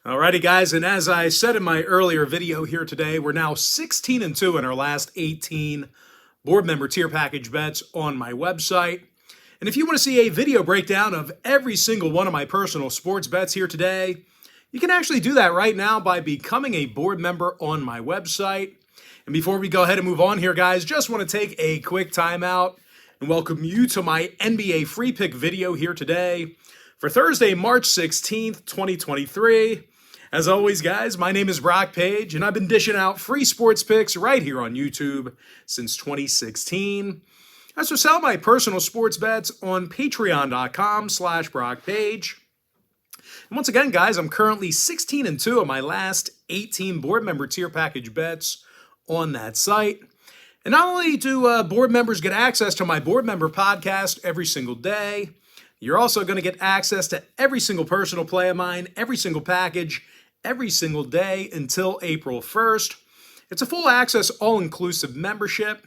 Alrighty, guys, and as I said in my earlier video here today, we're now 16-2 in our last 18 board member tier package bets on my website. And if you want to see a video breakdown of every single one of my personal sports bets here today, you can actually do that right now by becoming a board member on my website. And before we go ahead and move on here, guys, just want to take a quick time out and welcome you to my NBA free pick video here today for Thursday, March 16th, 2023. As always, guys, my name is Brock Page, and I've been dishing out free sports picks right here on YouTube since 2016. I also sell my personal sports bets on patreon.com/BrockPage. And once again, guys, I'm currently 16-2 of my last 18 board member tier package bets on that site. And not only do board members get access to my board member podcast every single day, you're also going to get access to every single personal play of mine, every single package, every single day until April 1st. It's a full access, all-inclusive membership.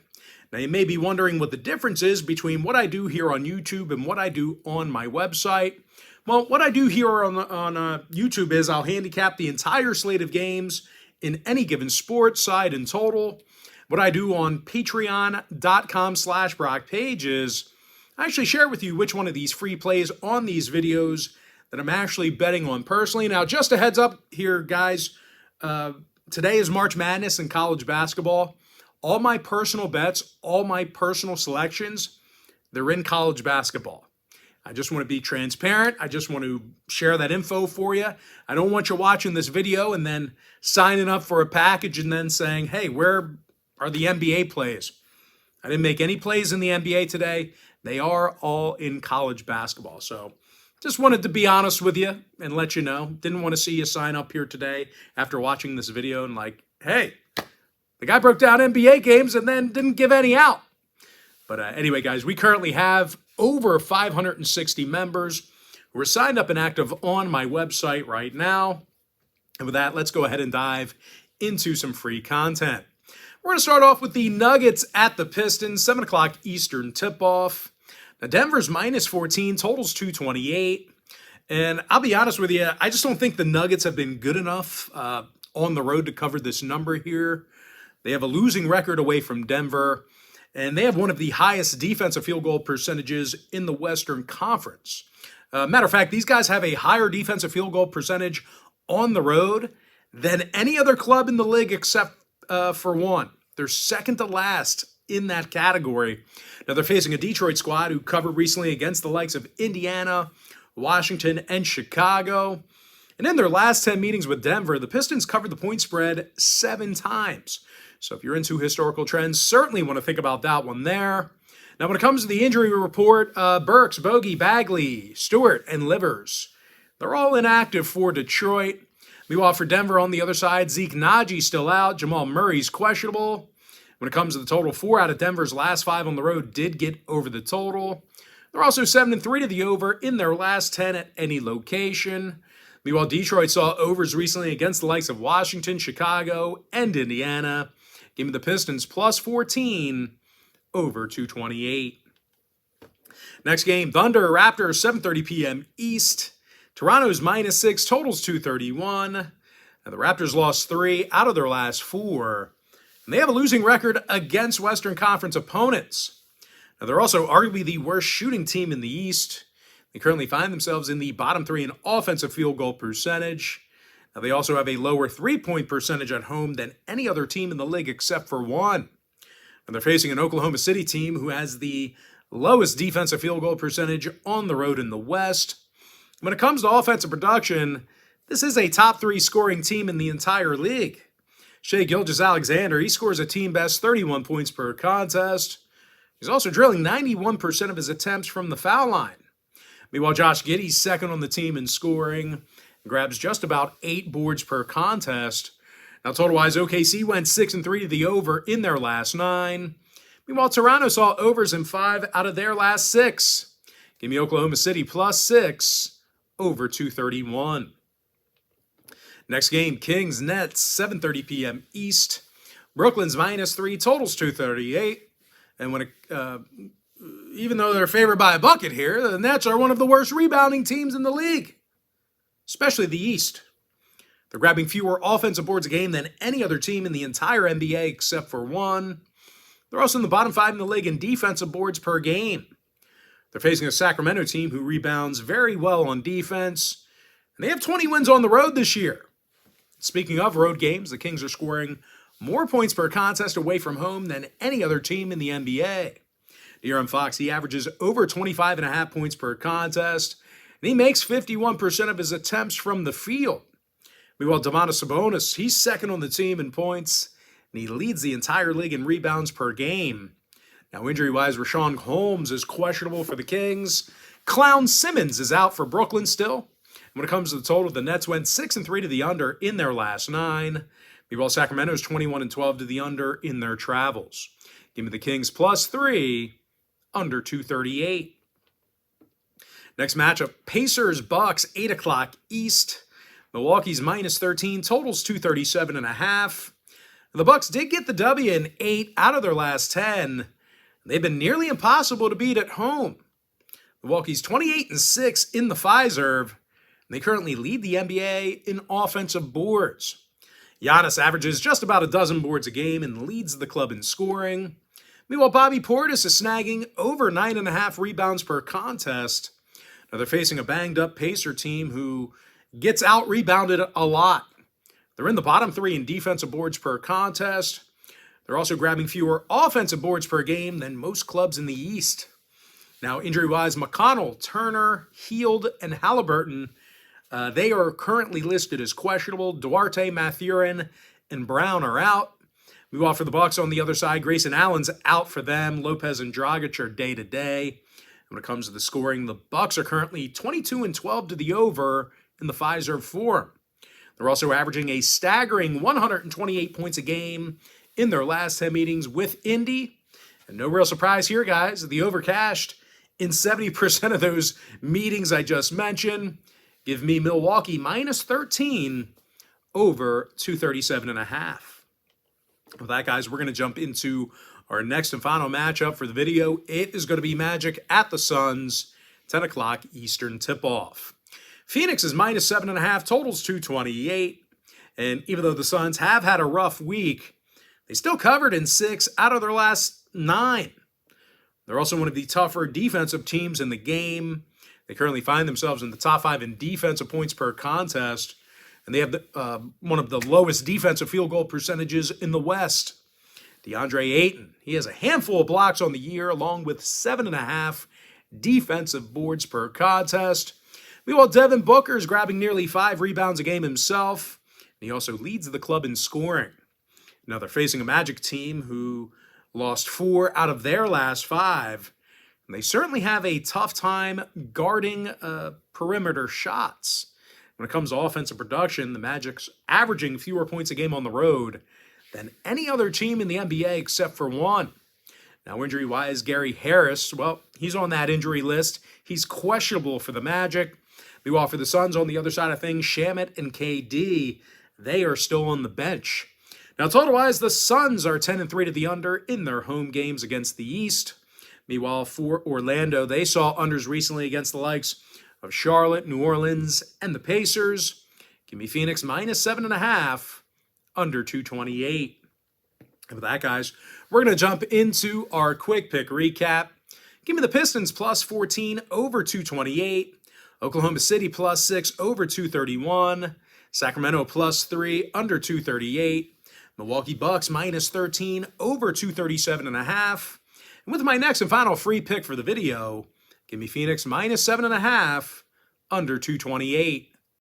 Now, you may be wondering what the difference is between what I do here on YouTube and what I do on my website. Well, what I do here on YouTube is I'll handicap the entire slate of games in any given sport, side, and total. What I do on patreon.com/BrockPage is I actually share with you which one of these free plays on these videos that I'm actually betting on personally. Now, just a heads up here, guys, today is March Madness in college basketball. All my personal bets, all my personal selections, they're in college basketball. I just want to be transparent. I just want to share that info for you. I don't want you watching this video and then signing up for a package and then saying, hey, where are the NBA plays? I didn't make any plays in the NBA today. They are all in college basketball. So just wanted to be honest with you and let you know. Didn't want to see you sign up here today after watching this video and like, hey, the guy broke down NBA games and then didn't give any out. But anyway, guys, we currently have over 560 members who are signed up and active on my website right now. And with that, let's go ahead and dive into some free content. We're going to start off with the Nuggets at the Pistons, 7 o'clock Eastern tip-off. Now, Denver's minus 14, totals 228. And I'll be honest with you, I just don't think the Nuggets have been good enough on the road to cover this number here. They have a losing record away from Denver, and they have one of the highest defensive field goal percentages in the Western Conference. Matter of fact, these guys have a higher defensive field goal percentage on the road than any other club in the league except for one. They're second to last in that category. Now, they're facing a Detroit squad who covered recently against the likes of Indiana, Washington, and Chicago. And in their last 10 meetings with Denver, the Pistons covered the point spread 7 times. So if you're into historical trends, certainly want to think about that one there. Now, when it comes to the injury report, Burks, Bogey, Bagley, Stewart, and Livers, they're all inactive for Detroit. Meanwhile, for Denver on the other side, Zeke Naji still out. Jamal Murray's questionable. When it comes to the total, 4 out of Denver's last 5 on the road did get over the total. They're also 7-3 to the over in their last 10 at any location. Meanwhile, Detroit saw overs recently against the likes of Washington, Chicago, and Indiana. Give me the Pistons plus 14 over 228. Next game, Thunder, Raptors, 7:30 p.m. East. Toronto's minus 6, totals 231. Now, the Raptors lost 3 out of their last 4. And they have a losing record against Western Conference opponents. Now, they're also arguably the worst shooting team in the East. They currently find themselves in the bottom 3 in offensive field goal percentage. Now, they also have a lower three-point percentage at home than any other team in the league except for one. And they're facing an Oklahoma City team who has the lowest defensive field goal percentage on the road in the West. When it comes to offensive production, this is a top 3 scoring team in the entire league. Shai Gilgeous-Alexander, he scores a team-best 31 points per contest. He's also drilling 91% of his attempts from the foul line. Meanwhile, Josh Giddey's second on the team in scoring and grabs just about 8 boards per contest. Now, total-wise, OKC went 6-3 to the over in their last 9. Meanwhile, Toronto saw overs in 5 out of their last 6. Give me Oklahoma City plus 6 over 231. Next game, Kings Nets, 7:30 p.m. East. Brooklyn's minus 3, totals 238. And when even though they're favored by a bucket here, the Nets are one of the worst rebounding teams in the league, especially the East. They're grabbing fewer offensive boards a game than any other team in the entire NBA except for one. They're also in the bottom 5 in the league in defensive boards per game. They're facing a Sacramento team who rebounds very well on defense, and they have 20 wins on the road this year. Speaking of road games, the Kings are scoring more points per contest away from home than any other team in the NBA. De'Aaron Fox, he averages over 25.5 points per contest, and he makes 51% of his attempts from the field. Meanwhile, Domantas Sabonis, he's second on the team in points, and he leads the entire league in rebounds per game. Now, injury-wise, Rashawn Holmes is questionable for the Kings. Clown Simmons is out for Brooklyn still. And when it comes to the total, the Nets went 6-3 to the under in their last 9. Meanwhile, Sacramento's 21-12 to the under in their travels. Give me the Kings +3, under 238. Next matchup, Pacers-Bucks, 8 o'clock East. Milwaukee's -13, totals 237.5. The Bucks did get the W in 8 out of their last 10. They've been nearly impossible to beat at home. Milwaukee's 28-6 in the Fiserv, and they currently lead the NBA in offensive boards. Giannis averages just about a dozen boards a game and leads the club in scoring. Meanwhile, Bobby Portis is snagging over 9.5 rebounds per contest. Now they're facing a banged-up Pacer team who gets out-rebounded a lot. They're in the bottom 3 in defensive boards per contest. They're also grabbing fewer offensive boards per game than most clubs in the East. Now, injury-wise, McConnell, Turner, Hield, and Halliburton, they are currently listed as questionable. Duarte, Mathurin, and Brown are out. Meanwhile, for the Bucks on the other side, Grayson Allen's out for them. Lopez and Dragic are day-to-day. When it comes to the scoring, the Bucks are currently 22-12 to the over in the Fiserv Forum. They're also averaging a staggering 128 points a game in their last 10 meetings with Indy. And no real surprise here, guys. The over cashed in 70% of those meetings I just mentioned. Give me Milwaukee -13 over 237.5. With that, guys, we're going to jump into our next and final matchup for the video. It is going to be Magic at the Suns, 10 o'clock Eastern tip-off. Phoenix is -7.5, totals 228. And even though the Suns have had a rough week, they still covered in 6 out of their last 9. They're also one of the tougher defensive teams in the game. They currently find themselves in the top 5 in defensive points per contest, and they have one of the lowest defensive field goal percentages in the West. DeAndre Ayton, he has a handful of blocks on the year, along with 7.5 defensive boards per contest. Meanwhile, Devin Booker is grabbing nearly 5 rebounds a game himself, and he also leads the club in scoring. Now, they're facing a Magic team who lost 4 out of their last 5. And they certainly have a tough time guarding perimeter shots. When it comes to offensive production, the Magic's averaging fewer points a game on the road than any other team in the NBA except for one. Now, injury-wise, Gary Harris, well, he's on that injury list. He's questionable for the Magic. Meanwhile, for the Suns on the other side of things, Shamet and KD, they are still on the bench. Now, total-wise, the Suns are 10-3 to the under in their home games against the East. Meanwhile, for Orlando, they saw unders recently against the likes of Charlotte, New Orleans, and the Pacers. Give me Phoenix -7.5, under 228. And with that, guys, we're going to jump into our quick pick recap. Give me the Pistons +14 over 228. Oklahoma City +6 over 231. Sacramento +3 under 238. Milwaukee Bucks -13 over 237.5. And with my next and final free pick for the video, give me Phoenix -7.5 under 228.